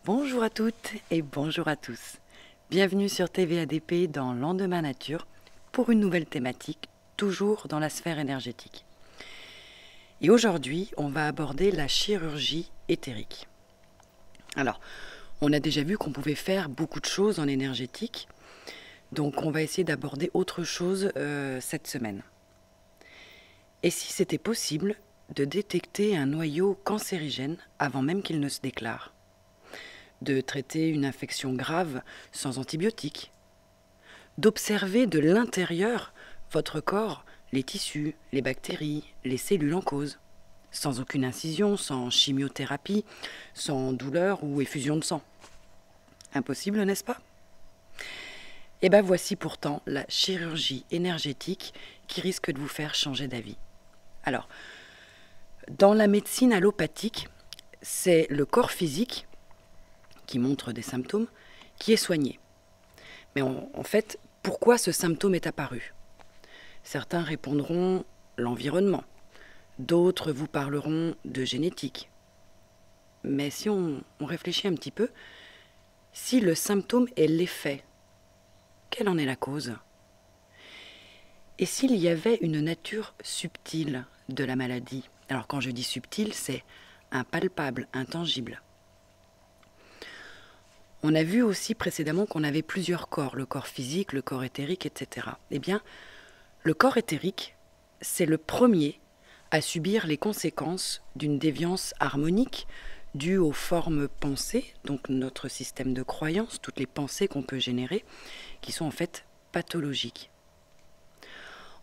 Bonjour à toutes et bonjour à tous. Bienvenue sur TVADP dans Lendemain Nature pour une nouvelle thématique, toujours dans la sphère énergétique. Et aujourd'hui, on va aborder la chirurgie éthérique. Alors, on a déjà vu qu'on pouvait faire beaucoup de choses en énergétique, donc on va essayer d'aborder autre chose cette semaine. Et si c'était possible de détecter un noyau cancérigène avant même qu'il ne se déclare, de traiter une infection grave sans antibiotiques, d'observer de l'intérieur votre corps, les tissus, les bactéries, les cellules en cause, sans aucune incision, sans chimiothérapie, sans douleur ou effusion de sang. Impossible, n'est-ce pas? Eh bien voici pourtant la chirurgie énergétique qui risque de vous faire changer d'avis. Alors, dans la médecine allopathique, c'est le corps physique qui montre des symptômes qui est soigné. Mais en fait, pourquoi ce symptôme est apparu? Certains répondront l'environnement, d'autres vous parleront de génétique. Mais si on réfléchit un petit peu, si le symptôme est l'effet, quelle en est la cause? Et s'il y avait une nature subtile de la maladie? Alors quand je dis subtile, c'est impalpable, intangible. On a vu aussi précédemment qu'on avait plusieurs corps, le corps physique, le corps éthérique, etc. Eh bien, le corps éthérique, c'est le premier à subir les conséquences d'une déviance harmonique due aux formes pensées, donc notre système de croyances, toutes les pensées qu'on peut générer, qui sont en fait pathologiques.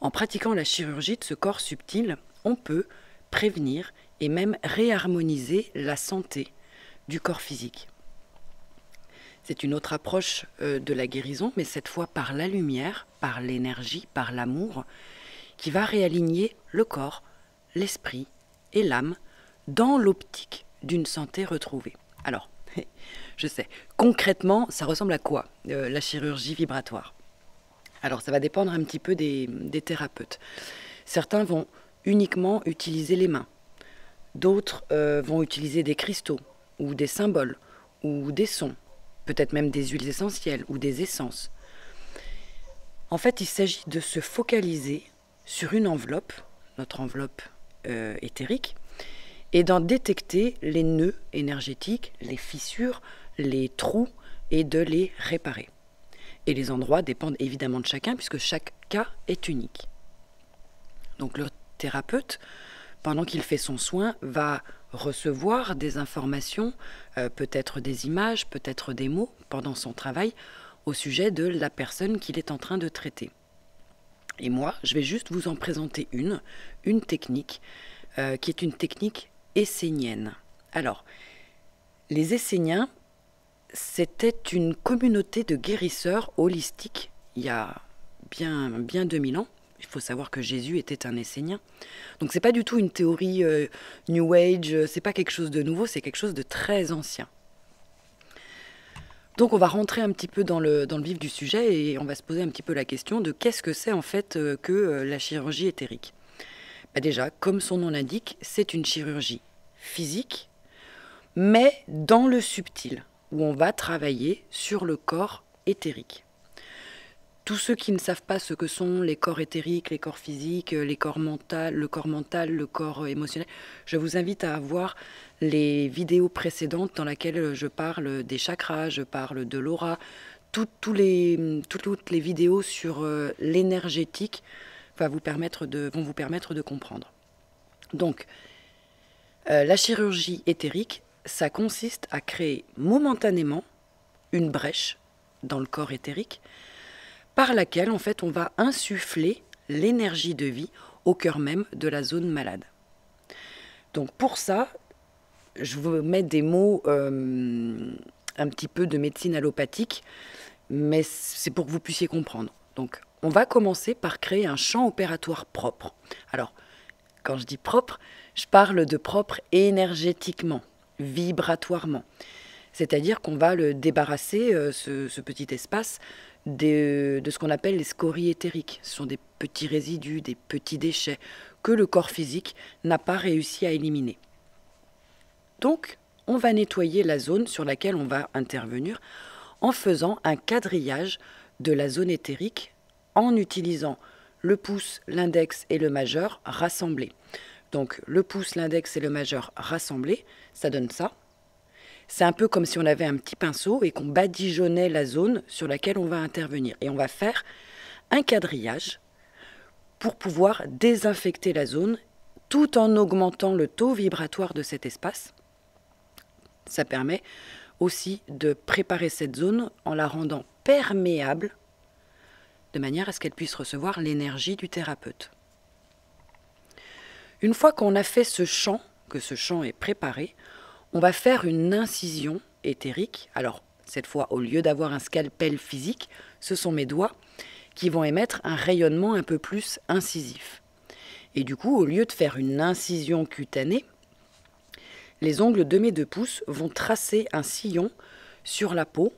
En pratiquant la chirurgie de ce corps subtil, on peut prévenir et même réharmoniser la santé du corps physique. C'est une autre approche de la guérison, mais cette fois par la lumière, par l'énergie, par l'amour, qui va réaligner le corps, l'esprit et l'âme dans l'optique d'une santé retrouvée. Alors, je sais, concrètement, ça ressemble à quoi, la chirurgie vibratoire? Alors, ça va dépendre un petit peu des thérapeutes. Certains vont uniquement utiliser les mains. D'autres vont utiliser des cristaux, ou des symboles, ou des sons, peut-être même des huiles essentielles ou des essences. En fait, il s'agit de se focaliser sur une enveloppe, notre enveloppe éthérique, et d'en détecter les nœuds énergétiques, les fissures, les trous, et de les réparer. Et les endroits dépendent évidemment de chacun, puisque chaque cas est unique. Donc le thérapeute, pendant qu'il fait son soin, va recevoir des informations, peut-être des images, peut-être des mots, pendant son travail, au sujet de la personne qu'il est en train de traiter. Et moi, je vais juste vous en présenter une technique, qui est une technique essénienne. Alors, les Esséniens, c'était une communauté de guérisseurs holistiques, il y a bien 2000 ans. Il faut savoir que Jésus était un Essénien. Donc c'est pas du tout une théorie New Age, c'est pas quelque chose de nouveau, c'est quelque chose de très ancien. Donc on va rentrer un petit peu dans le vif du sujet et on va se poser un petit peu la question de qu'est-ce que c'est en fait que la chirurgie éthérique. Déjà, comme son nom l'indique, c'est une chirurgie physique, mais dans le subtil, où on va travailler sur le corps éthérique. Tous ceux qui ne savent pas ce que sont les corps éthériques, les corps physiques, le corps mental, le corps émotionnel, je vous invite à voir les vidéos précédentes dans lesquelles je parle des chakras, je parle de l'aura, toutes les vidéos sur l'énergétique vont vous permettre de comprendre. Donc, la chirurgie éthérique, ça consiste à créer momentanément une brèche dans le corps éthérique par laquelle, en fait, on va insuffler l'énergie de vie au cœur même de la zone malade. Donc pour ça, je vous mets des mots un petit peu de médecine allopathique, mais c'est pour que vous puissiez comprendre. Donc on va commencer par créer un champ opératoire propre. Alors, quand je dis propre, je parle de propre énergétiquement, vibratoirement. C'est-à-dire qu'on va le débarrasser, ce petit espace, de ce qu'on appelle les scories éthériques. Ce sont des petits résidus, des petits déchets que le corps physique n'a pas réussi à éliminer. Donc, on va nettoyer la zone sur laquelle on va intervenir en faisant un quadrillage de la zone éthérique en utilisant le pouce, l'index et le majeur rassemblés. Donc le pouce, l'index et le majeur rassemblés, ça donne ça. C'est un peu comme si on avait un petit pinceau et qu'on badigeonnait la zone sur laquelle on va intervenir. Et on va faire un quadrillage pour pouvoir désinfecter la zone tout en augmentant le taux vibratoire de cet espace. Ça permet aussi de préparer cette zone en la rendant perméable de manière à ce qu'elle puisse recevoir l'énergie du thérapeute. Une fois qu'on a fait ce champ, que ce champ est préparé, on va faire une incision éthérique. Alors, cette fois, au lieu d'avoir un scalpel physique, ce sont mes doigts qui vont émettre un rayonnement un peu plus incisif. Et du coup, au lieu de faire une incision cutanée, les ongles de mes 2 pouces vont tracer un sillon sur la peau.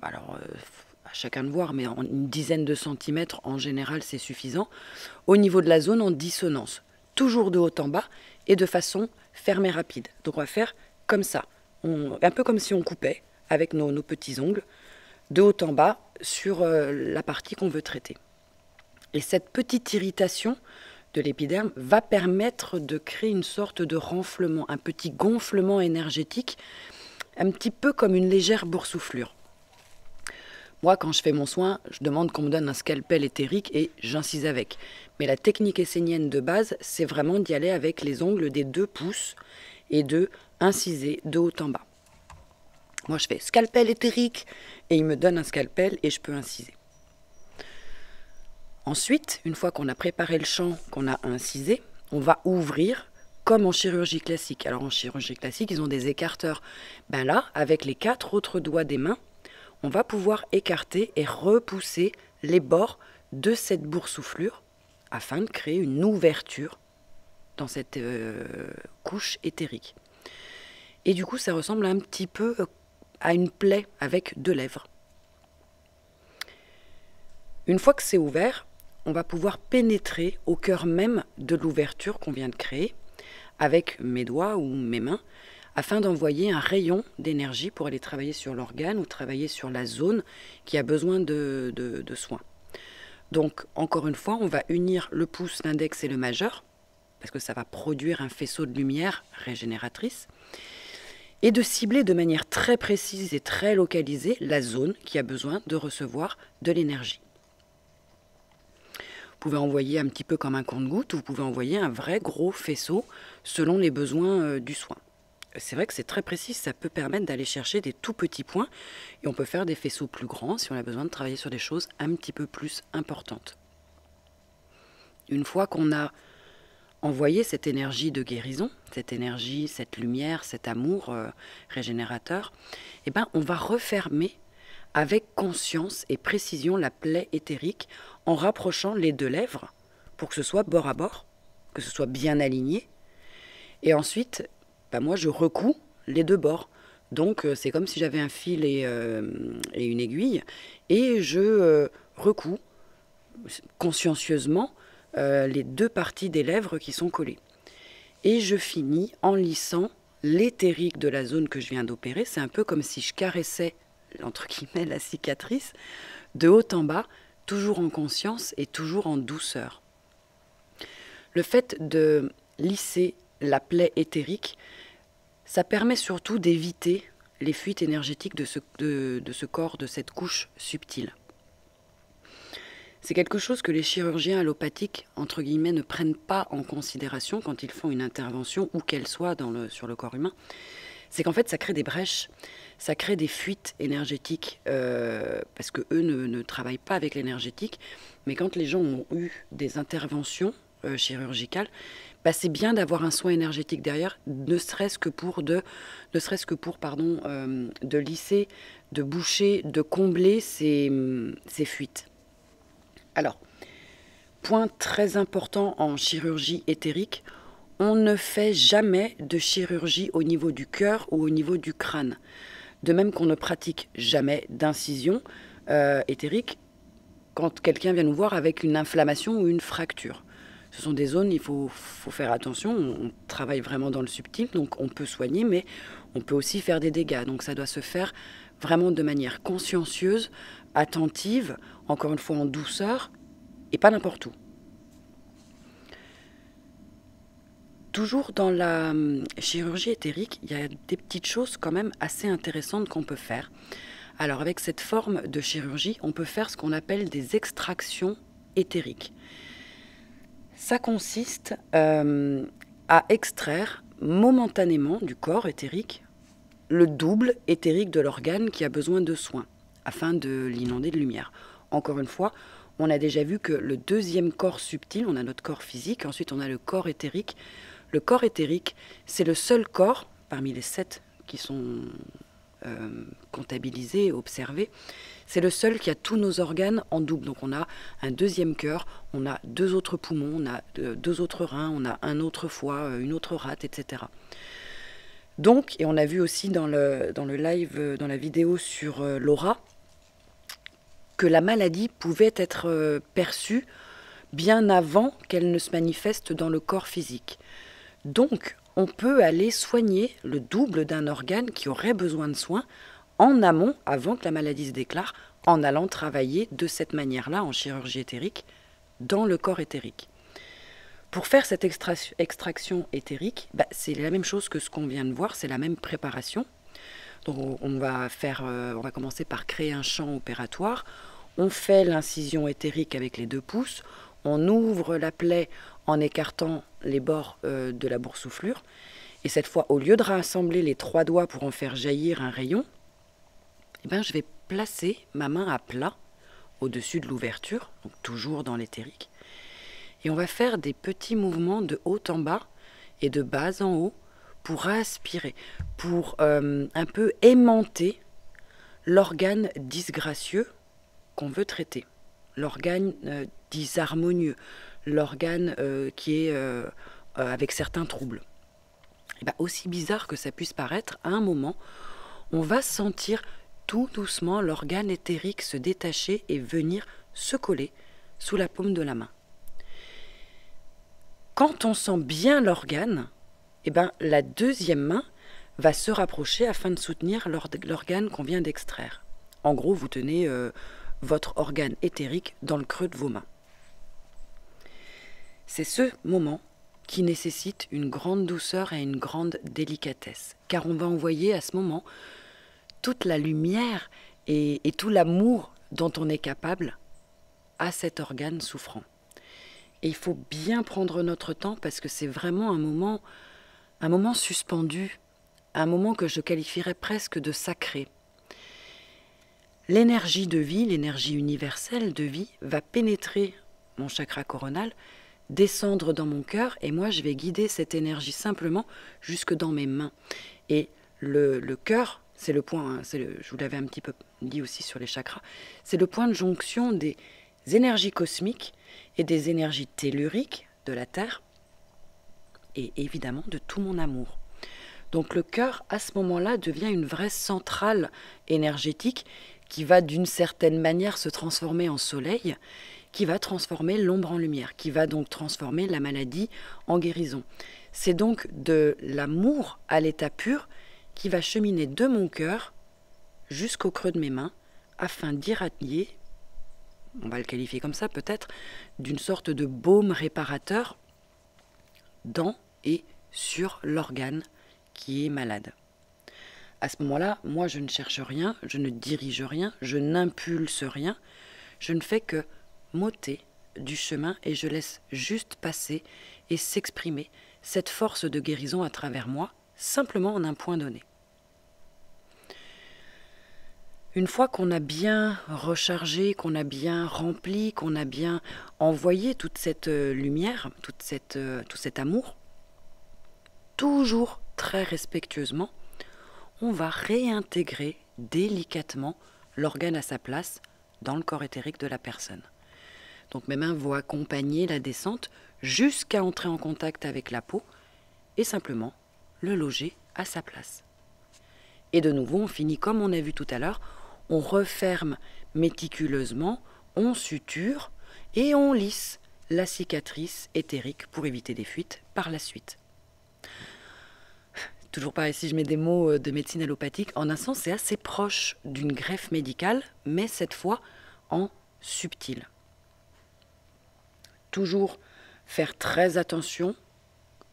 Alors, à chacun de voir, mais en une dizaine de centimètres, en général, c'est suffisant, au niveau de la zone en dissonance. Toujours de haut en bas et de façon ferme et rapide. Donc, on va faire comme ça, un peu comme si on coupait avec nos petits ongles, de haut en bas, sur la partie qu'on veut traiter. Et cette petite irritation de l'épiderme va permettre de créer une sorte de renflement, un petit gonflement énergétique, un petit peu comme une légère boursouflure. Moi, quand je fais mon soin, je demande qu'on me donne un scalpel éthérique et j'incise avec. Mais la technique essénienne de base, c'est vraiment d'y aller avec les ongles des 2 pouces et de inciser de haut en bas. Moi, je fais scalpel éthérique et il me donne un scalpel et je peux inciser. Ensuite, une fois qu'on a préparé le champ, qu'on a incisé, on va ouvrir comme en chirurgie classique. Alors en chirurgie classique, ils ont des écarteurs. Ben là, avec les 4 autres doigts des mains, on va pouvoir écarter et repousser les bords de cette boursouflure afin de créer une ouverture dans cette couche éthérique. Et du coup, ça ressemble un petit peu à une plaie avec 2 lèvres. Une fois que c'est ouvert, on va pouvoir pénétrer au cœur même de l'ouverture qu'on vient de créer avec mes doigts ou mes mains afin d'envoyer un rayon d'énergie pour aller travailler sur l'organe ou travailler sur la zone qui a besoin de soins. Donc, encore une fois, on va unir le pouce, l'index et le majeur parce que ça va produire un faisceau de lumière régénératrice et de cibler de manière très précise et très localisée la zone qui a besoin de recevoir de l'énergie. Vous pouvez envoyer un petit peu comme un compte-gouttes ou vous pouvez envoyer un vrai gros faisceau selon les besoins du soin. C'est vrai que c'est très précis, ça peut permettre d'aller chercher des tout petits points et on peut faire des faisceaux plus grands si on a besoin de travailler sur des choses un petit peu plus importantes. Une fois qu'on a envoyé cette énergie de guérison, cette énergie, cette lumière, cet amour régénérateur, eh ben, on va refermer avec conscience et précision la plaie éthérique en rapprochant les 2 lèvres pour que ce soit bord à bord, que ce soit bien aligné. Et ensuite, moi je recouds les 2 bords. Donc c'est comme si j'avais un fil et une aiguille et je recouds consciencieusement les 2 parties des lèvres qui sont collées. Et je finis en lissant l'éthérique de la zone que je viens d'opérer. C'est un peu comme si je caressais entre guillemets la cicatrice de haut en bas, toujours en conscience et toujours en douceur. Le fait de lisser la plaie éthérique, ça permet surtout d'éviter les fuites énergétiques de ce corps, de cette couche subtile. C'est quelque chose que les chirurgiens allopathiques, entre guillemets, ne prennent pas en considération quand ils font une intervention, où qu'elle soit sur le corps humain. C'est qu'en fait, ça crée des brèches, ça crée des fuites énergétiques, parce qu'eux ne travaillent pas avec l'énergétique. Mais quand les gens ont eu des interventions chirurgicales, c'est bien d'avoir un soin énergétique derrière, ne serait-ce que pour de lisser, de boucher, de combler ces fuites. Alors, point très important en chirurgie éthérique, on ne fait jamais de chirurgie au niveau du cœur ou au niveau du crâne. De même qu'on ne pratique jamais d'incision éthérique quand quelqu'un vient nous voir avec une inflammation ou une fracture. Ce sont des zones, faut faire attention, on travaille vraiment dans le subtil, donc on peut soigner, mais on peut aussi faire des dégâts. Donc ça doit se faire vraiment de manière consciencieuse, attentive, encore une fois en douceur, et pas n'importe où. Toujours dans la chirurgie éthérique, il y a des petites choses quand même assez intéressantes qu'on peut faire. Alors avec cette forme de chirurgie, on peut faire ce qu'on appelle des extractions éthériques. Ça consiste à extraire momentanément du corps éthérique le double éthérique de l'organe qui a besoin de soins, afin de l'inonder de lumière. Encore une fois, on a déjà vu que le deuxième corps subtil, on a notre corps physique, ensuite on a le corps éthérique. Le corps éthérique, c'est le seul corps, parmi les 7 qui sont comptabilisés, observés, c'est le seul qui a tous nos organes en double. Donc on a un deuxième cœur, on a 2 autres poumons, on a 2 autres reins, on a un autre foie, une autre rate, etc. Donc, et on a vu aussi dans le live, dans la vidéo sur l'aura, que la maladie pouvait être perçue bien avant qu'elle ne se manifeste dans le corps physique. Donc, on peut aller soigner le double d'un organe qui aurait besoin de soins en amont, avant que la maladie se déclare, en allant travailler de cette manière-là, en chirurgie éthérique, dans le corps éthérique. Pour faire cette extraction éthérique, c'est la même chose que ce qu'on vient de voir, c'est la même préparation. Donc on va commencer par créer un champ opératoire. On fait l'incision éthérique avec les 2 pouces. On ouvre la plaie en écartant les bords de la boursouflure. Et cette fois, au lieu de rassembler les 3 doigts pour en faire jaillir un rayon, je vais placer ma main à plat au-dessus de l'ouverture, donc toujours dans l'éthérique. Et on va faire des petits mouvements de haut en bas et de bas en haut pour aspirer, pour un peu aimanter l'organe disgracieux qu'on veut traiter, l'organe disharmonieux, l'organe qui est avec certains troubles. Aussi bizarre que ça puisse paraître, à un moment, on va sentir tout doucement l'organe éthérique se détacher et venir se coller sous la paume de la main. Quand on sent bien l'organe, la deuxième main va se rapprocher afin de soutenir l'organe qu'on vient d'extraire. En gros, vous tenez votre organe éthérique dans le creux de vos mains. C'est ce moment qui nécessite une grande douceur et une grande délicatesse, car on va envoyer à ce moment toute la lumière et tout l'amour dont on est capable à cet organe souffrant. Et il faut bien prendre notre temps parce que c'est vraiment un moment suspendu, un moment que je qualifierais presque de sacré. L'énergie de vie, l'énergie universelle de vie va pénétrer mon chakra coronal, descendre dans mon cœur et moi je vais guider cette énergie simplement jusque dans mes mains. Et le cœur, c'est le point, je vous l'avais un petit peu dit aussi sur les chakras, c'est le point de jonction des énergies cosmiques et des énergies telluriques de la Terre et évidemment de tout mon amour. Donc le cœur, à ce moment-là, devient une vraie centrale énergétique qui va d'une certaine manière se transformer en soleil, qui va transformer l'ombre en lumière, qui va donc transformer la maladie en guérison. C'est donc de l'amour à l'état pur qui va cheminer de mon cœur jusqu'au creux de mes mains afin d'irradier, on va le qualifier comme ça peut-être, d'une sorte de baume réparateur dans et sur l'organe qui est malade. À ce moment-là, moi je ne cherche rien, je ne dirige rien, je n'impulse rien, je ne fais que m'ôter du chemin et je laisse juste passer et s'exprimer cette force de guérison à travers moi, simplement en un point donné. Une fois qu'on a bien rechargé, qu'on a bien rempli, qu'on a bien envoyé toute cette lumière, tout cet amour, toujours très respectueusement, on va réintégrer délicatement l'organe à sa place dans le corps éthérique de la personne. Donc mes mains vont accompagner la descente jusqu'à entrer en contact avec la peau et simplement le loger à sa place. Et de nouveau, on finit comme on a vu tout à l'heure, on referme méticuleusement, on suture et on lisse la cicatrice éthérique pour éviter des fuites par la suite. Toujours pareil, si je mets des mots de médecine allopathique, en un sens, c'est assez proche d'une greffe médicale, mais cette fois en subtil. Toujours faire très attention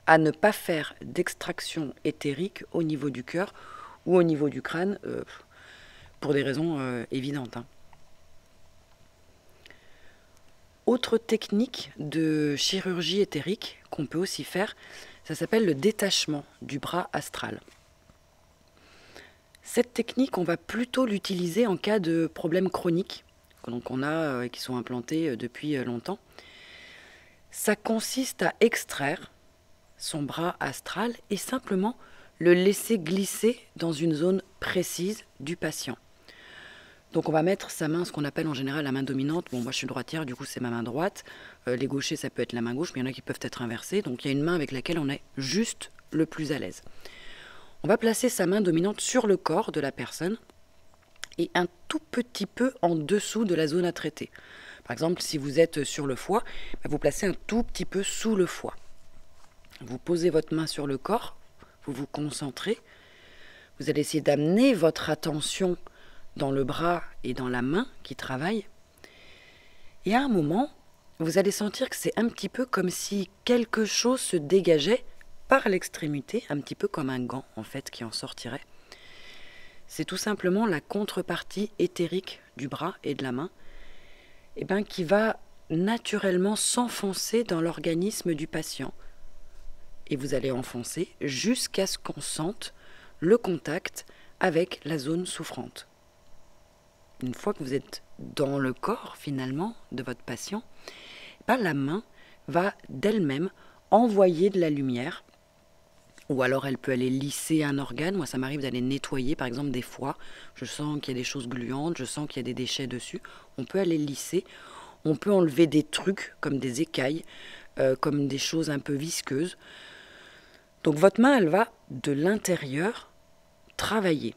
à ne pas faire d'extraction éthérique au niveau du cœur ou au niveau du crâne, pour des raisons évidentes. Autre technique de chirurgie éthérique qu'on peut aussi faire, ça s'appelle le détachement du bras astral. Cette technique, on va plutôt l'utiliser en cas de problèmes chroniques, donc on a qui sont implantés depuis longtemps. Ça consiste à extraire son bras astral et simplement le laisser glisser dans une zone précise du patient. Donc on va mettre sa main, ce qu'on appelle en général la main dominante. Bon, moi je suis droitière, du coup c'est ma main droite. Les gauchers, ça peut être la main gauche, mais il y en a qui peuvent être inversés. Donc il y a une main avec laquelle on est juste le plus à l'aise. On va placer sa main dominante sur le corps de la personne et un tout petit peu en dessous de la zone à traiter. Par exemple, si vous êtes sur le foie, vous placez un tout petit peu sous le foie. Vous posez votre main sur le corps, vous vous concentrez. Vous allez essayer d'amener votre attention dans le bras et dans la main qui travaillent. Et à un moment, vous allez sentir que c'est un petit peu comme si quelque chose se dégageait par l'extrémité, un petit peu comme un gant en fait qui en sortirait. C'est tout simplement la contrepartie éthérique du bras et de la main, qui va naturellement s'enfoncer dans l'organisme du patient. Et vous allez enfoncer jusqu'à ce qu'on sente le contact avec la zone souffrante. Une fois que vous êtes dans le corps finalement de votre patient, la main va d'elle-même envoyer de la lumière, ou alors elle peut aller lisser un organe. Moi ça m'arrive d'aller nettoyer par exemple des foies, je sens qu'il y a des choses gluantes, je sens qu'il y a des déchets dessus, on peut aller lisser, on peut enlever des trucs comme des écailles, comme des choses un peu visqueuses. Donc votre main elle va de l'intérieur travailler,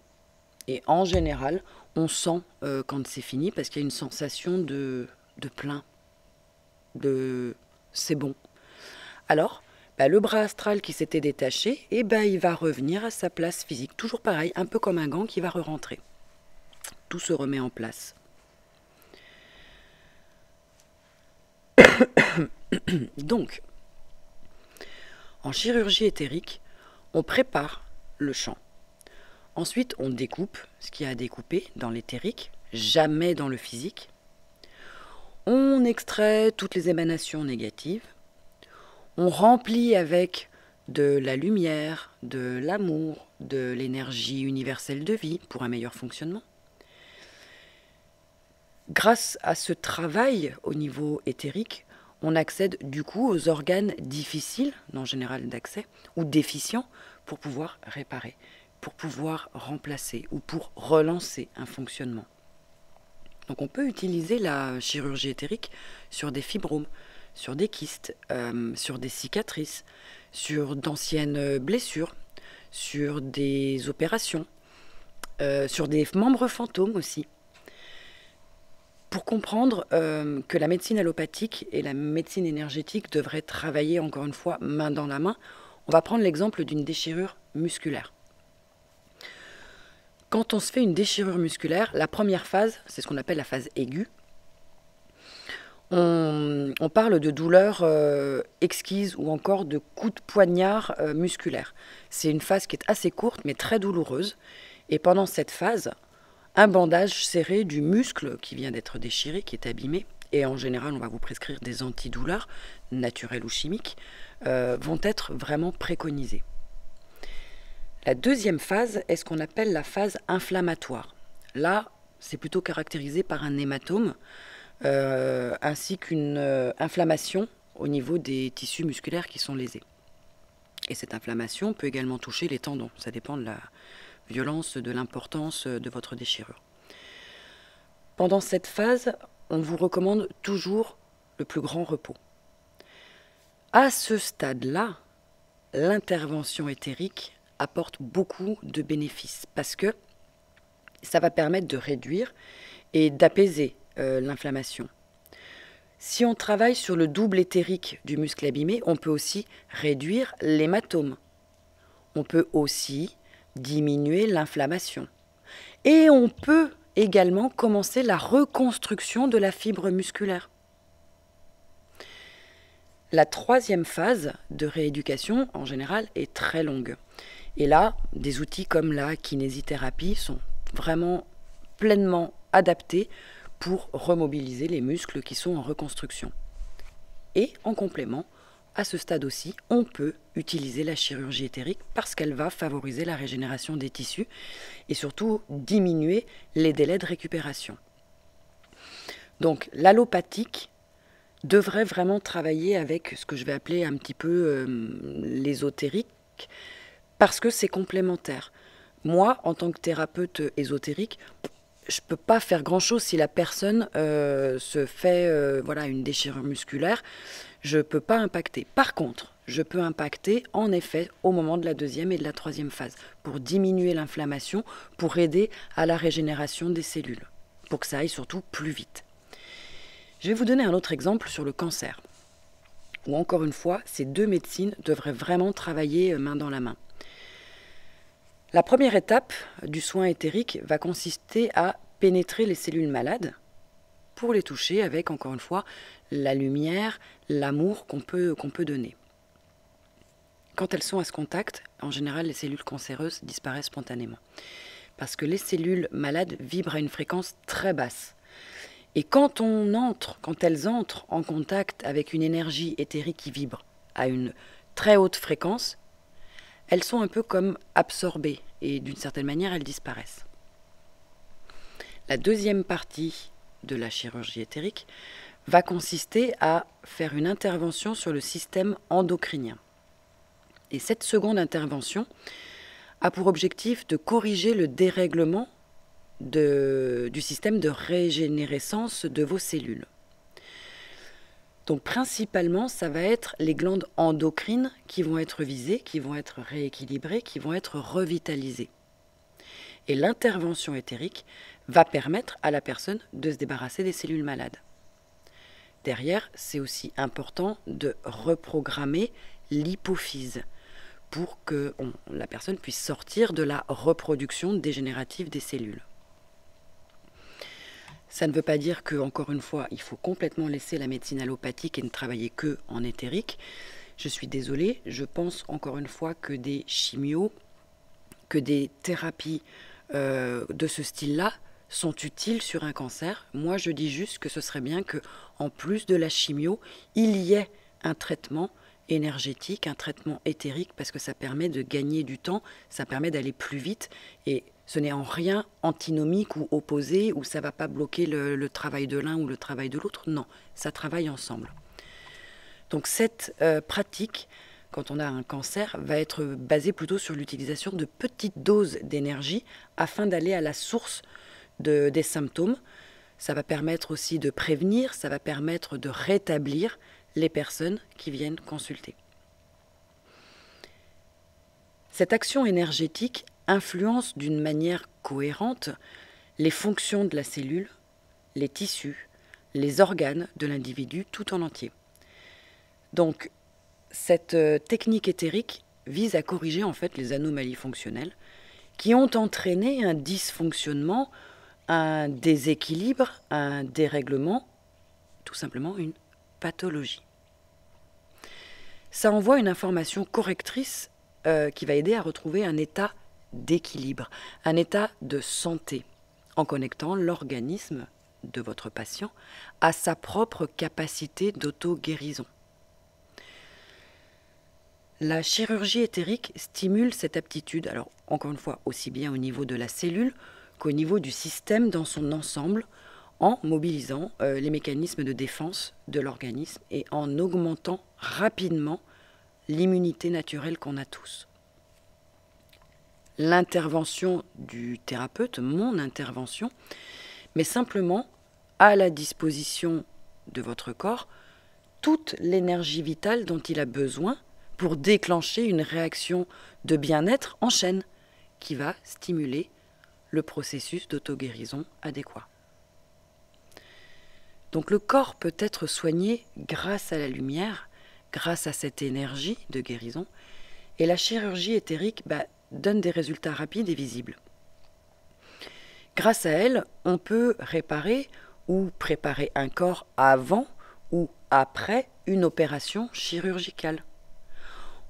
et en général on sent quand c'est fini, parce qu'il y a une sensation de plein, de c'est bon. Alors, le bras astral qui s'était détaché, il va revenir à sa place physique. Toujours pareil, un peu comme un gant qui va re-rentrer. Tout se remet en place. Donc, en chirurgie éthérique, on prépare le champ. Ensuite, on découpe ce qu'il y a à découper dans l'éthérique, jamais dans le physique. On extrait toutes les émanations négatives. On remplit avec de la lumière, de l'amour, de l'énergie universelle de vie pour un meilleur fonctionnement. Grâce à ce travail au niveau éthérique, on accède du coup aux organes difficiles, en général d'accès, ou déficients, pour pouvoir réparer, pour pouvoir remplacer ou pour relancer un fonctionnement. Donc on peut utiliser la chirurgie éthérique sur des fibromes, sur des kystes, sur des cicatrices, sur d'anciennes blessures, sur des opérations, sur des membres fantômes aussi. Pour comprendre que la médecine allopathique et la médecine énergétique devraient travailler encore une fois main dans la main, on va prendre l'exemple d'une déchirure musculaire. Quand on se fait une déchirure musculaire, la première phase, c'est ce qu'on appelle la phase aiguë. On parle de douleurs exquises ou encore de coups de poignard musculaires. C'est une phase qui est assez courte mais très douloureuse. Et pendant cette phase, un bandage serré du muscle qui vient d'être déchiré, qui est abîmé, et en général on va vous prescrire des antidouleurs, naturels ou chimiques, vont être vraiment préconisés. La deuxième phase est ce qu'on appelle la phase inflammatoire. Là, c'est plutôt caractérisé par un hématome, ainsi qu'une inflammation au niveau des tissus musculaires qui sont lésés. Et cette inflammation peut également toucher les tendons, ça dépend de la violence, de l'importance de votre déchirure. Pendant cette phase, on vous recommande toujours le plus grand repos. À ce stade-là, l'intervention éthérique apporte beaucoup de bénéfices parce que ça va permettre de réduire et d'apaiser l'inflammation. Si on travaille sur le double éthérique du muscle abîmé, on peut aussi réduire l'hématome. On peut aussi diminuer l'inflammation. Et on peut également commencer la reconstruction de la fibre musculaire. La troisième phase de rééducation, en général, est très longue. Et là, des outils comme la kinésithérapie sont vraiment pleinement adaptés pour remobiliser les muscles qui sont en reconstruction. Et en complément, à ce stade aussi, on peut utiliser la chirurgie éthérique parce qu'elle va favoriser la régénération des tissus et surtout diminuer les délais de récupération. Donc l'allopathique devrait vraiment travailler avec ce que je vais appeler un petit peu l'ésotérique parce que c'est complémentaire. Moi, en tant que thérapeute ésotérique, je ne peux pas faire grand-chose si la personne se fait une déchirure musculaire. Je ne peux pas impacter. Par contre, je peux impacter en effet au moment de la deuxième et de la troisième phase pour diminuer l'inflammation, pour aider à la régénération des cellules, pour que ça aille surtout plus vite. Je vais vous donner un autre exemple sur le cancer, où encore une fois, ces deux médecines devraient vraiment travailler main dans la main. La première étape du soin éthérique va consister à pénétrer les cellules malades pour les toucher avec, encore une fois, la lumière, l'amour qu'on peut donner. Quand elles sont à ce contact, en général, les cellules cancéreuses disparaissent spontanément. Parce que les cellules malades vibrent à une fréquence très basse. Et quand elles entrent en contact avec une énergie éthérique qui vibre à une très haute fréquence, elles sont un peu comme absorbées et d'une certaine manière, elles disparaissent. La deuxième partie de la chirurgie éthérique va consister à faire une intervention sur le système endocrinien. Et cette seconde intervention a pour objectif de corriger le dérèglement du système de régénérescence de vos cellules. Donc principalement, ça va être les glandes endocrines qui vont être visées, qui vont être rééquilibrées, qui vont être revitalisées. Et l'intervention éthérique va permettre à la personne de se débarrasser des cellules malades. Derrière, c'est aussi important de reprogrammer l'hypophyse pour que la personne puisse sortir de la reproduction dégénérative des cellules. Ça ne veut pas dire que, encore une fois, il faut complètement laisser la médecine allopathique et ne travailler que en éthérique. Je suis désolée, je pense encore une fois que des chimios, que des thérapies de ce style-là sont utiles sur un cancer. Moi, je dis juste que ce serait bien qu'en plus de la chimio, il y ait un traitement énergétique, un traitement éthérique, parce que ça permet de gagner du temps, ça permet d'aller plus vite, et ce n'est en rien antinomique ou opposé, ou ça ne va pas bloquer le travail de l'un ou le travail de l'autre. Non, ça travaille ensemble. Donc cette pratique, quand on a un cancer, va être basée plutôt sur l'utilisation de petites doses d'énergie afin d'aller à la source des symptômes. Ça va permettre aussi de prévenir, ça va permettre de rétablir les personnes qui viennent consulter. Cette action énergétique influence d'une manière cohérente les fonctions de la cellule, les tissus, les organes de l'individu tout en entier. Donc, cette technique éthérique vise à corriger en fait les anomalies fonctionnelles qui ont entraîné un dysfonctionnement, un déséquilibre, un dérèglement, tout simplement une pathologie. Ça envoie une information correctrice qui va aider à retrouver un état d'équilibre, un état de santé, en connectant l'organisme de votre patient à sa propre capacité d'auto-guérison. La chirurgie éthérique stimule cette aptitude, alors encore une fois, aussi bien au niveau de la cellule qu'au niveau du système dans son ensemble, en mobilisant les mécanismes de défense de l'organisme et en augmentant rapidement l'immunité naturelle qu'on a tous. L'intervention du thérapeute, mon intervention, met simplement à la disposition de votre corps toute l'énergie vitale dont il a besoin pour déclencher une réaction de bien-être en chaîne qui va stimuler le processus d'auto-guérison adéquat. Donc le corps peut être soigné grâce à la lumière, grâce à cette énergie de guérison, et la chirurgie éthérique donne des résultats rapides et visibles. Grâce à elle, on peut réparer ou préparer un corps avant ou après une opération chirurgicale.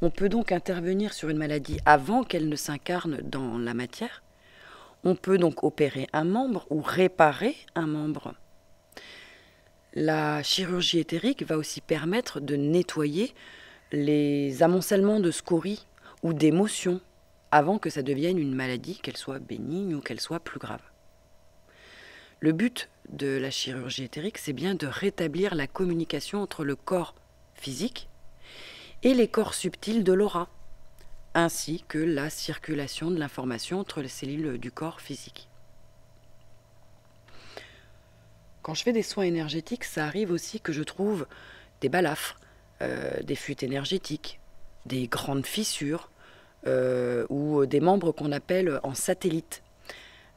On peut donc intervenir sur une maladie avant qu'elle ne s'incarne dans la matière. On peut donc opérer un membre ou réparer un membre. La chirurgie éthérique va aussi permettre de nettoyer les amoncellements de scories ou d'émotions avant que ça devienne une maladie, qu'elle soit bénigne ou qu'elle soit plus grave. Le but de la chirurgie éthérique, c'est bien de rétablir la communication entre le corps physique et les corps subtils de l'aura, ainsi que la circulation de l'information entre les cellules du corps physique. Quand je fais des soins énergétiques, ça arrive aussi que je trouve des balafres, des fuites énergétiques, des grandes fissures ou des membres qu'on appelle en satellite.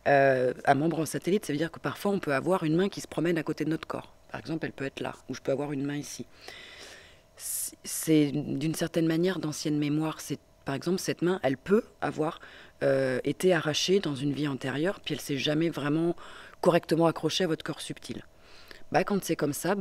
Un membre en satellite, ça veut dire que parfois on peut avoir une main qui se promène à côté de notre corps. Par exemple, elle peut être là, ou je peux avoir une main ici. C'est d'une certaine manière d'ancienne mémoire. Par exemple, cette main, elle peut avoir été arrachée dans une vie antérieure, puis elle ne s'est jamais vraiment correctement accrochée à votre corps subtil. Quand c'est comme ça,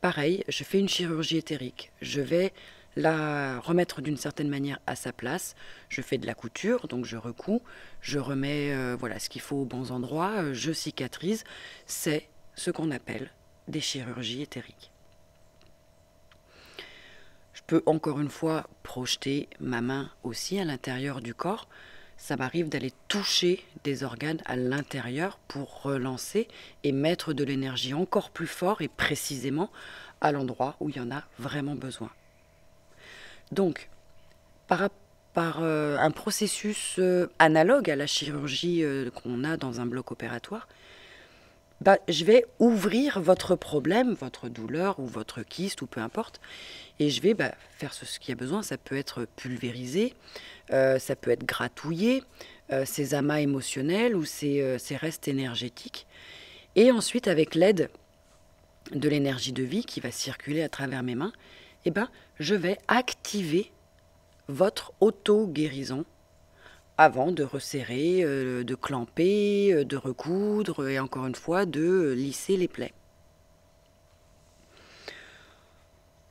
pareil, je fais une chirurgie éthérique. Je vais la remettre d'une certaine manière à sa place. Je fais de la couture, donc je recouds, je remets ce qu'il faut aux bons endroits, je cicatrise. C'est ce qu'on appelle des chirurgies éthériques. Je peux encore une fois projeter ma main aussi à l'intérieur du corps. Ça m'arrive d'aller toucher des organes à l'intérieur pour relancer et mettre de l'énergie encore plus fort et précisément à l'endroit où il y en a vraiment besoin. Donc, par un processus analogue à la chirurgie qu'on a dans un bloc opératoire, je vais ouvrir votre problème, votre douleur ou votre kyste ou peu importe, et je vais faire ce qu'il y a besoin. Ça peut être pulvérisé, ça peut être gratouillé, ces amas émotionnels ou ces restes énergétiques. Et ensuite, avec l'aide de l'énergie de vie qui va circuler à travers mes mains, je vais activer votre auto-guérison avant de resserrer, de clamper, de recoudre et encore une fois de lisser les plaies.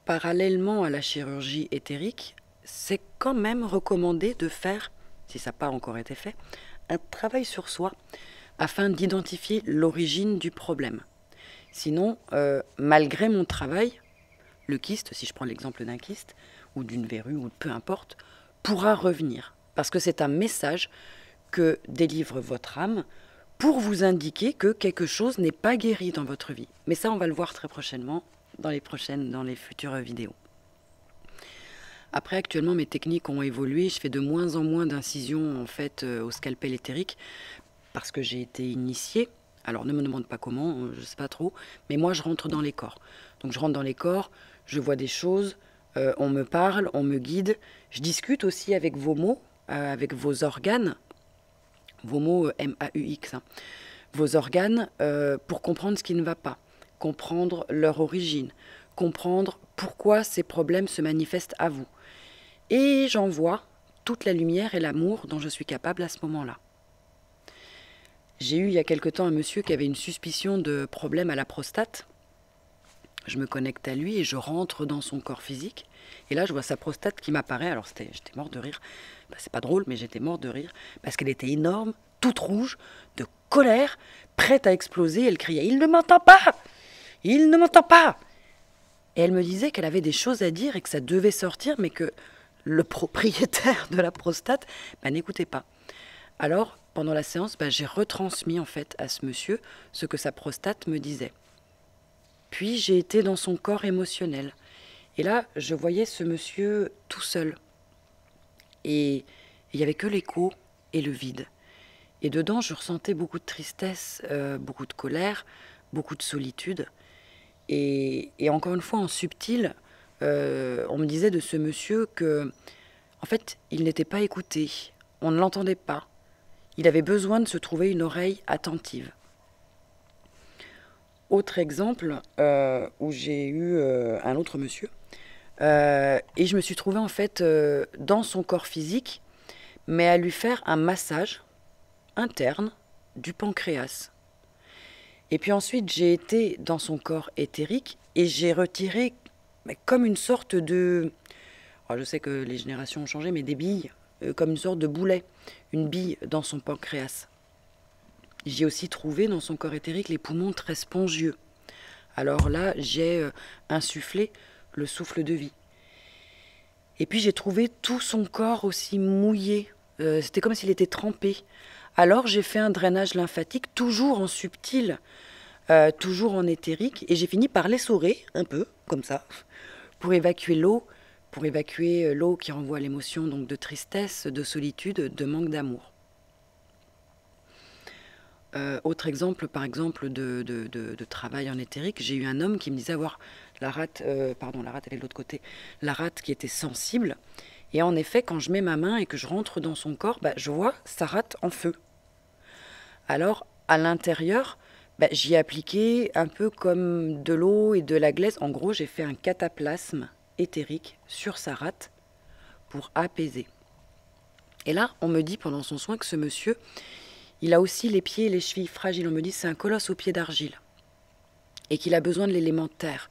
Parallèlement à la chirurgie éthérique, c'est quand même recommandé de faire, si ça n'a pas encore été fait, un travail sur soi afin d'identifier l'origine du problème. Sinon, malgré mon travail, le kyste, si je prends l'exemple d'un kyste, ou d'une verrue, ou peu importe, pourra revenir. Parce que c'est un message que délivre votre âme pour vous indiquer que quelque chose n'est pas guéri dans votre vie. Mais ça, on va le voir très prochainement dans les futures vidéos. Après, actuellement, mes techniques ont évolué. Je fais de moins en moins d'incisions en fait au scalpel éthérique parce que j'ai été initiée. Alors, ne me demande pas comment, je ne sais pas trop. Mais moi, je rentre dans les corps. Donc, je rentre dans les corps, je vois des choses, on me parle, on me guide. Je discute aussi avec vos mots, avec vos organes. Vos mots M-A-U-X. Vos organes pour comprendre ce qui ne va pas. Comprendre leur origine. Comprendre pourquoi ces problèmes se manifestent à vous. Et j'envoie toute la lumière et l'amour dont je suis capable à ce moment-là. J'ai eu il y a quelque temps un monsieur qui avait une suspicion de problème à la prostate. Je me connecte à lui et je rentre dans son corps physique. Et là, je vois sa prostate qui m'apparaît. Alors, j'étais mort de rire. C'est pas drôle, mais j'étais mort de rire. Parce qu'elle était énorme, toute rouge, de colère, prête à exploser. Elle criait « Il ne m'entend pas! Il ne m'entend pas !» Et elle me disait qu'elle avait des choses à dire et que ça devait sortir, mais que le propriétaire de la prostate n'écoutait pas. Alors, pendant la séance, j'ai retransmis en fait à ce monsieur ce que sa prostate me disait. Puis j'ai été dans son corps émotionnel. Et là, je voyais ce monsieur tout seul. Et il n'y avait que l'écho et le vide. Et dedans, je ressentais beaucoup de tristesse, beaucoup de colère, beaucoup de solitude. Et encore une fois, en subtil, on me disait de ce monsieur que, en fait, il n'était pas écouté. On ne l'entendait pas. Il avait besoin de se trouver une oreille attentive. Autre exemple où j'ai eu un autre monsieur. Et je me suis trouvée en fait dans son corps physique, mais à lui faire un massage interne du pancréas. Et puis ensuite, j'ai été dans son corps éthérique et j'ai retiré comme une sorte de... Alors, je sais que les générations ont changé, mais des billes, comme une sorte de boulet, une bille dans son pancréas. J'ai aussi trouvé dans son corps éthérique les poumons très spongieux. Alors là, j'ai insufflé le souffle de vie. Et puis j'ai trouvé tout son corps aussi mouillé. C'était comme s'il était trempé. Alors j'ai fait un drainage lymphatique, toujours en subtil, toujours en éthérique, et j'ai fini par l'essorer, un peu, comme ça, pour évacuer l'eau, l'eau qui renvoie à l'émotion donc de tristesse, de solitude, de manque d'amour. Autre exemple, par exemple, de travail en éthérique, j'ai eu un homme qui me disait avoir la rate elle est de l'autre côté, la rate qui était sensible. Et en effet, quand je mets ma main et que je rentre dans son corps, je vois sa rate en feu. Alors, à l'intérieur, j'y ai appliqué un peu comme de l'eau et de la glaise. En gros, j'ai fait un cataplasme éthérique sur sa rate pour apaiser. Et là, on me dit pendant son soin que ce monsieur, il a aussi les pieds et les chevilles fragiles. On me dit que c'est un colosse aux pieds d'argile et qu'il a besoin de l'élément terre.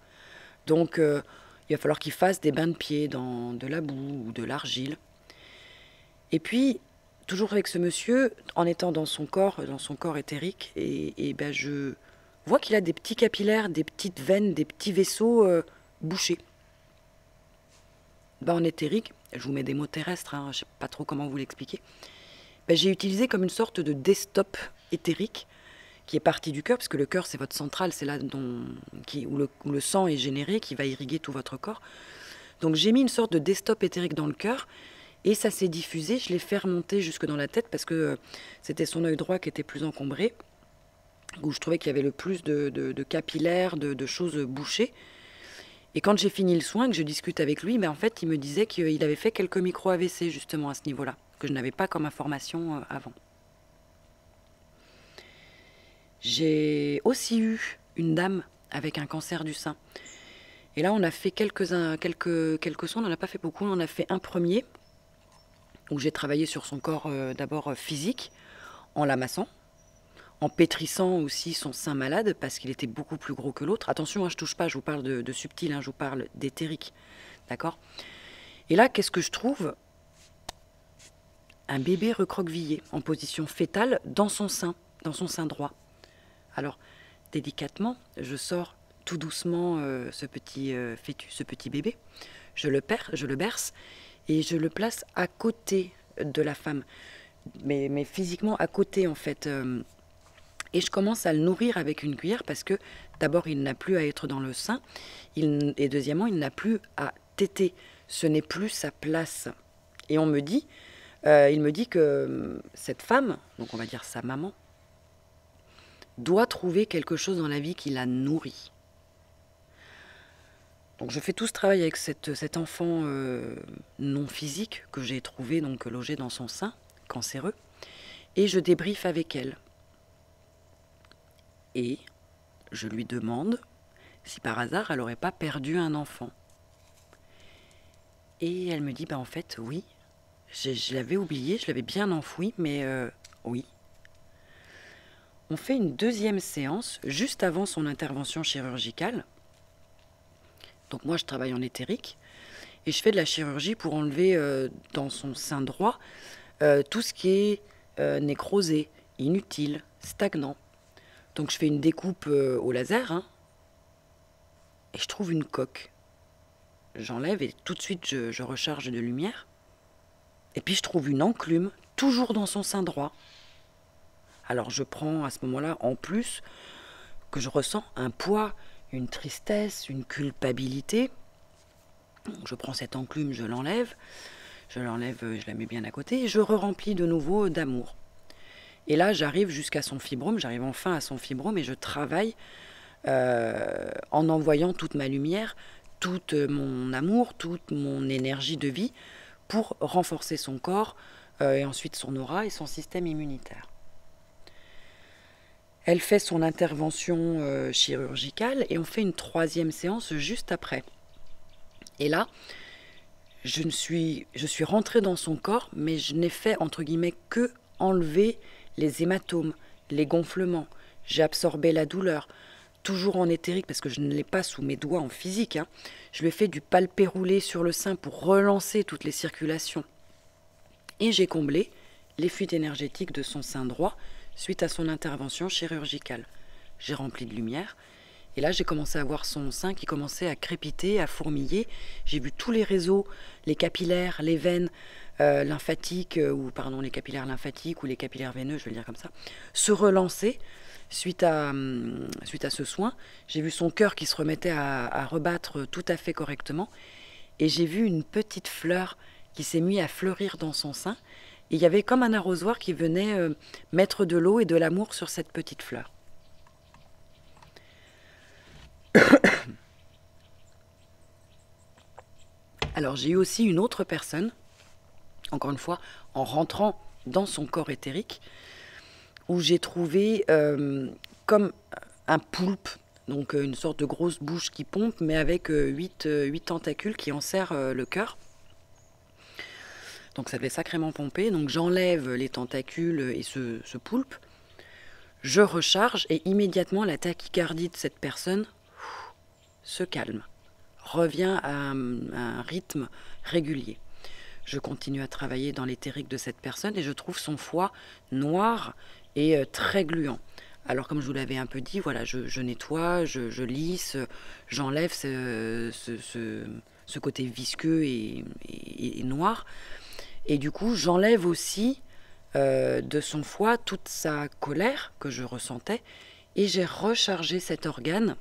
Donc, il va falloir qu'il fasse des bains de pieds dans de la boue ou de l'argile. Et puis, toujours avec ce monsieur, en étant dans son corps éthérique, je vois qu'il a des petits capillaires, des petites veines, des petits vaisseaux bouchés. En éthérique, je vous mets des mots terrestres, je ne sais pas trop comment vous l'expliquer. J'ai utilisé comme une sorte de desktop éthérique qui est parti du cœur, parce que le cœur c'est votre centrale, c'est là où le sang est généré, qui va irriguer tout votre corps. Donc j'ai mis une sorte de desktop éthérique dans le cœur, et ça s'est diffusé, je l'ai fait remonter jusque dans la tête, parce que c'était son œil droit qui était plus encombré, où je trouvais qu'il y avait le plus de capillaires, de choses bouchées. Et quand j'ai fini le soin, que je discute avec lui, en fait il me disait qu'il avait fait quelques micro-AVC justement à ce niveau-là, que je n'avais pas comme information avant. J'ai aussi eu une dame avec un cancer du sein. Et là, on a fait quelques soins, on n'en a pas fait beaucoup. On en a fait un premier, où j'ai travaillé sur son corps d'abord physique, en l'amassant, en pétrissant aussi son sein malade, parce qu'il était beaucoup plus gros que l'autre. Attention, je ne touche pas, je vous parle de subtil, je vous parle d'éthérique. D'accord ? Et là, qu'est-ce que je trouve ? Un bébé recroquevillé, en position fétale, dans son sein droit. Alors, délicatement, je sors tout doucement ce petit fœtus, ce petit bébé. Je le berce et je le place à côté de la femme. Mais physiquement à côté, en fait. Et je commence à le nourrir avec une cuillère parce que, d'abord, il n'a plus à être dans le sein. Et deuxièmement, il n'a plus à téter. Ce n'est plus sa place. Et il me dit que cette femme, donc on va dire sa maman, doit trouver quelque chose dans la vie qui la nourrit. Donc je fais tout ce travail avec cet enfant non physique que j'ai trouvé donc logé dans son sein, cancéreux, et je débriefe avec elle. Et je lui demande si par hasard elle n'aurait pas perdu un enfant. Et elle me dit, en fait, oui, je l'avais oublié, je l'avais bien enfoui, mais oui. On fait une deuxième séance juste avant son intervention chirurgicale. Donc moi, je travaille en éthérique et je fais de la chirurgie pour enlever dans son sein droit tout ce qui est nécrosé, inutile, stagnant. Donc je fais une découpe au laser et je trouve une coque. J'enlève et tout de suite je recharge de lumière. Et puis je trouve une enclume, toujours dans son sein droit. Alors je prends à ce moment-là, en plus, que je ressens un poids, une tristesse, une culpabilité. Je prends cette enclume, je l'enlève, je la mets bien à côté et je re-remplis de nouveau d'amour. Et là, j'arrive jusqu'à son fibrome, j'arrive enfin à son fibrome et je travaille en envoyant toute ma lumière, tout mon amour, toute mon énergie de vie pour renforcer son corps et ensuite son aura et son système immunitaire. Elle fait son intervention chirurgicale et on fait une troisième séance juste après. Et là, je suis rentrée dans son corps, mais je n'ai fait, entre guillemets, que enlever les hématomes, les gonflements. J'ai absorbé la douleur, toujours en éthérique, parce que je ne l'ai pas sous mes doigts en physique, hein. Je lui ai fait du palpé roulé sur le sein pour relancer toutes les circulations. Et j'ai comblé les fuites énergétiques de son sein droit suite à son intervention chirurgicale. J'ai rempli de lumière. Et là, j'ai commencé à voir son sein qui commençait à crépiter, à fourmiller. J'ai vu tous les réseaux, les capillaires, les veines lymphatiques, les capillaires lymphatiques ou les capillaires veineux, je vais le dire comme ça, se relancer suite à ce soin. J'ai vu son cœur qui se remettait à rebattre tout à fait correctement. Et j'ai vu une petite fleur qui s'est mise à fleurir dans son sein. Et il y avait comme un arrosoir qui venait mettre de l'eau et de l'amour sur cette petite fleur. Alors j'ai eu aussi une autre personne, encore une fois, en rentrant dans son corps éthérique, où j'ai trouvé comme un poulpe, donc une sorte de grosse bouche qui pompe, mais avec 8 tentacules qui enserrent le cœur. Donc ça devait sacrément pomper, donc j'enlève les tentacules et ce poulpe, je recharge et immédiatement la tachycardie de cette personne se calme, revient à un rythme régulier. Je continue à travailler dans l'éthérique de cette personne et je trouve son foie noir et très gluant. Alors comme je vous l'avais un peu dit, voilà, je nettoie, je lisse, j'enlève ce côté visqueux et noir. Et du coup, j'enlève aussi de son foie toute sa colère que je ressentais et j'ai rechargé cet organe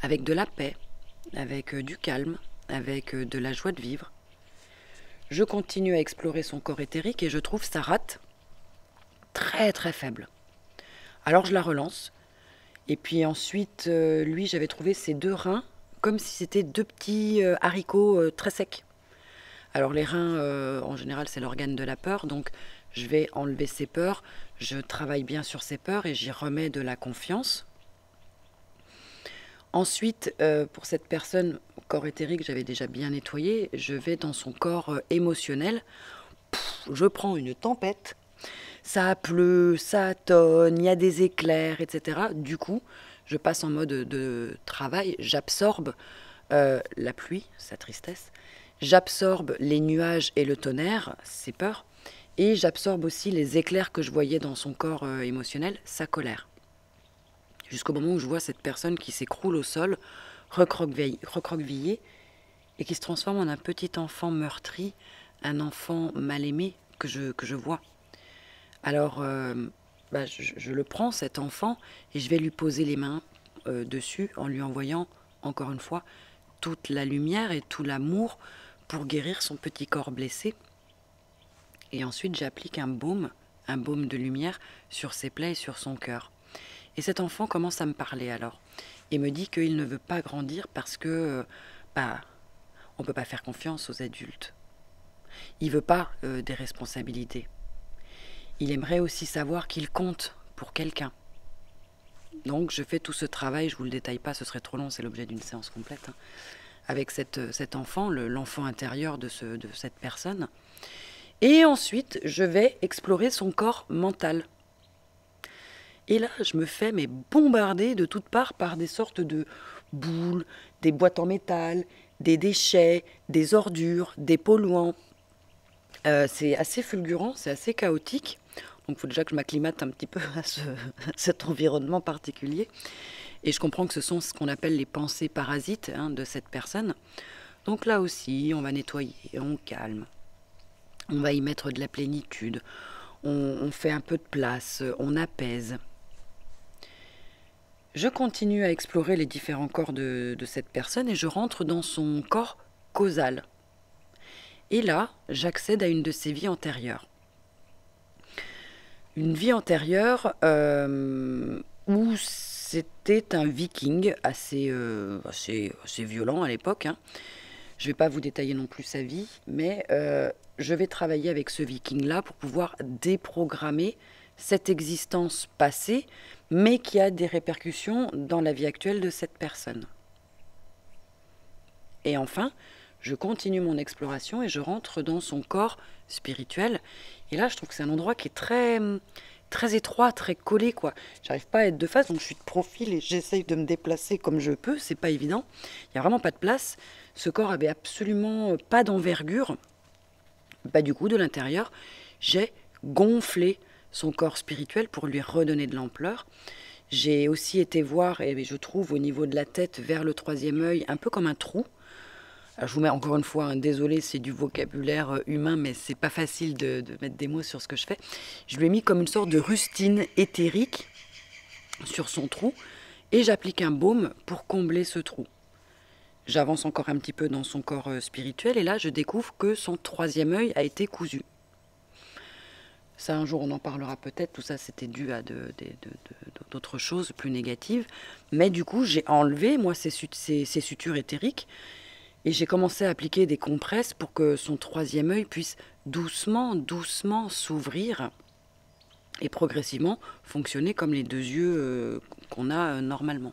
avec de la paix, avec du calme, avec de la joie de vivre. Je continue à explorer son corps éthérique et je trouve sa rate très très faible. Alors je la relance. Et puis ensuite, lui, j'avais trouvé ses 2 reins comme si c'était 2 petits haricots très secs. Alors les reins, en général, c'est l'organe de la peur. Donc je vais enlever ses peurs. Je travaille bien sur ses peurs et j'y remets de la confiance. Ensuite, pour cette personne, corps éthérique, j'avais déjà bien nettoyé, je vais dans son corps émotionnel. Je prends une tempête, ça pleut, ça tonne, il y a des éclairs, etc. Du coup, je passe en mode de travail, j'absorbe la pluie, sa tristesse, j'absorbe les nuages et le tonnerre, ses peurs, et j'absorbe aussi les éclairs que je voyais dans son corps émotionnel, sa colère. Jusqu'au moment où je vois cette personne qui s'écroule au sol, recroquevillée, et qui se transforme en un petit enfant meurtri, un enfant mal aimé que je vois. Alors, je le prends, cet enfant, et je vais lui poser les mains dessus en lui envoyant, encore une fois, toute la lumière et tout l'amour pour guérir son petit corps blessé. Et ensuite, j'applique un baume de lumière sur ses plaies et sur son cœur. Et cet enfant commence à me parler alors et me dit qu'il ne veut pas grandir parce que on ne peut pas faire confiance aux adultes. Il ne veut pas des responsabilités. Il aimerait aussi savoir qu'il compte pour quelqu'un. Donc je fais tout ce travail, je ne vous le détaille pas, ce serait trop long, c'est l'objet d'une séance complète, hein, avec cet enfant, l'enfant intérieur de cette personne. Et ensuite, je vais explorer son corps mental. Et là, je me fais bombarder de toutes parts par des sortes de boules, des boîtes en métal, des déchets, des ordures, des polluants. C'est assez fulgurant, c'est assez chaotique. Donc il faut déjà que je m'acclimate un petit peu à cet environnement particulier. Et je comprends que ce sont ce qu'on appelle les pensées parasites de cette personne. Donc là aussi, on va nettoyer, on calme. On va y mettre de la plénitude. On fait un peu de place, on apaise. Je continue à explorer les différents corps de cette personne et je rentre dans son corps causal. Et là, j'accède à une de ses vies antérieures. Une vie antérieure où c'était un viking assez violent à l'époque. Hein. Je ne vais pas vous détailler non plus sa vie, mais je vais travailler avec ce viking-là pour pouvoir déprogrammer cette existence passée, mais qui a des répercussions dans la vie actuelle de cette personne. Et enfin, je continue mon exploration et je rentre dans son corps spirituel. Et là, je trouve que c'est un endroit qui est très étroit, très collé, quoi. J'arrive pas à être de face, donc je suis de profil et j'essaye de me déplacer comme je peux. C'est pas évident. Il y a vraiment pas de place. Ce corps avait absolument pas d'envergure. Bah, du coup, de l'intérieur, j'ai gonflé son corps spirituel pour lui redonner de l'ampleur. J'ai aussi été voir, et je trouve au niveau de la tête, vers le troisième œil, un peu comme un trou. Alors, je vous mets encore une fois, hein, désolé, c'est du vocabulaire humain, mais c'est pas facile de mettre des mots sur ce que je fais. Je lui ai mis comme une sorte de rustine éthérique sur son trou, et j'applique un baume pour combler ce trou. J'avance encore un petit peu dans son corps spirituel, et là, je découvre que son troisième œil a été cousu. Ça, un jour, on en parlera peut-être. Tout ça, c'était dû à d'autres choses plus négatives. Mais du coup, j'ai enlevé, moi, ces sutures éthériques et j'ai commencé à appliquer des compresses pour que son troisième œil puisse doucement, doucement s'ouvrir et progressivement fonctionner comme les deux yeux qu'on a normalement.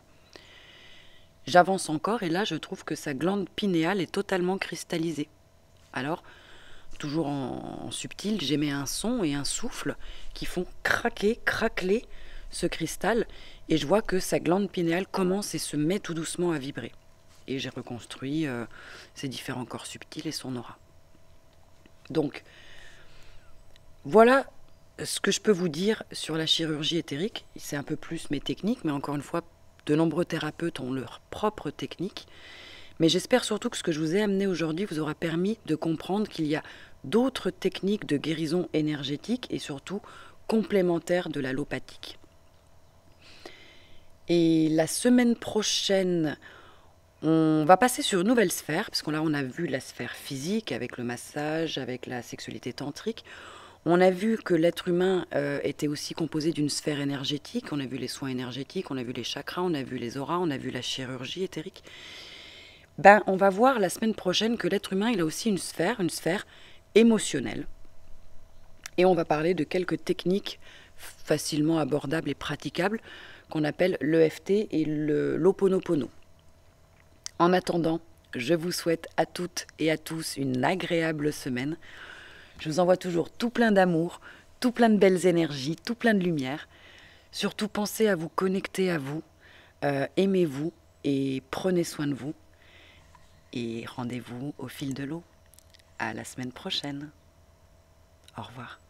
J'avance encore et là, je trouve que sa glande pinéale est totalement cristallisée. Alors, toujours en subtil, j'émets un son et un souffle qui font craquer, craqueler ce cristal et je vois que sa glande pinéale commence et se met tout doucement à vibrer. Et j'ai reconstruit ses différents corps subtils et son aura. Donc, voilà ce que je peux vous dire sur la chirurgie éthérique. C'est un peu plus mes techniques, mais encore une fois, de nombreux thérapeutes ont leurs propres techniques. Mais j'espère surtout que ce que je vous ai amené aujourd'hui vous aura permis de comprendre qu'il y a d'autres techniques de guérison énergétique et surtout complémentaires de l'allopathique. Et la semaine prochaine, on va passer sur une nouvelle sphère, parce que là on a vu la sphère physique avec le massage, avec la sexualité tantrique. On a vu que l'être humain était aussi composé d'une sphère énergétique. On a vu les soins énergétiques, on a vu les chakras, on a vu les auras, on a vu la chirurgie éthérique. On va voir la semaine prochaine que l'être humain, il a aussi une sphère émotionnelle. Et on va parler de quelques techniques facilement abordables et praticables qu'on appelle l'EFT et l'Ho'oponopono. En attendant, je vous souhaite à toutes et à tous une agréable semaine. Je vous envoie toujours tout plein d'amour, tout plein de belles énergies, tout plein de lumière. Surtout, pensez à vous connecter à vous, aimez-vous et prenez soin de vous. Et rendez-vous au fil de l'eau. À la semaine prochaine. Au revoir.